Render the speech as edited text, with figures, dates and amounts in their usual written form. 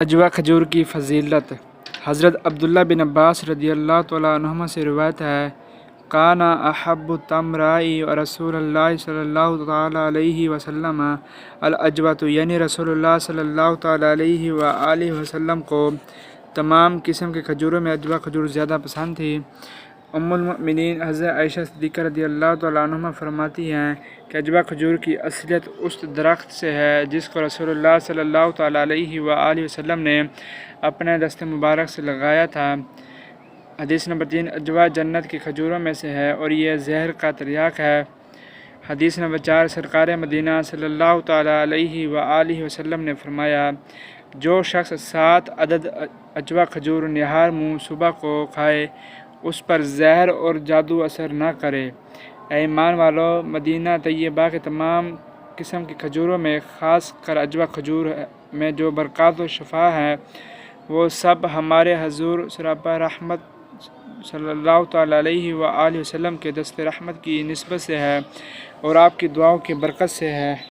اجوا کھجور کی فضیلت۔ حضرت عبداللہ بن عباس رضی اللہ تعالیٰ عنہما سے روایت ہے، کانا احب التمرائی رسول اللہ صلی اللہ تعالیٰ علیہ وسلم الاجوۃ، یعنی رسول اللہ صلی اللہ تعالیٰ علیہ وآلہ وسلم کو تمام قسم کے کھجوروں میں اجوا کھجور زیادہ پسند تھی۔ ام المؤمنین حضرت عائشہ صدیقہ رضی اللہ تعالیٰ عنہما فرماتی ہیں کہ اجوا کھجور کی اصلیت اس درخت سے ہے جس کو رسول اللہ صلی اللہ تعالیٰ علیہ وآلہ وسلم نے اپنے دست مبارک سے لگایا تھا۔ حدیث نمبر 3، اجوا جنت کی کھجوروں میں سے ہے اور یہ زہر کا تریاق ہے۔ حدیث نمبر 4، سرکار مدینہ صلی اللہ تعالیٰ علیہ وآلہ وسلم نے فرمایا، جو شخص 7 عدد اجوا کھجور نہار منہ صبح کو کھائے اس پر زہر اور جادو اثر نہ کرے۔ اے ایمان والو، مدینہ طیبہ کے تمام قسم کی کھجوروں میں خاص کر اجوا کھجور میں جو برکات و شفا ہے وہ سب ہمارے حضور سراپا رحمت صلی اللہ تعالیٰ علیہ وآلہ وسلم کے دست رحمت کی نسبت سے ہے اور آپ کی دعاؤں کی برکت سے ہے۔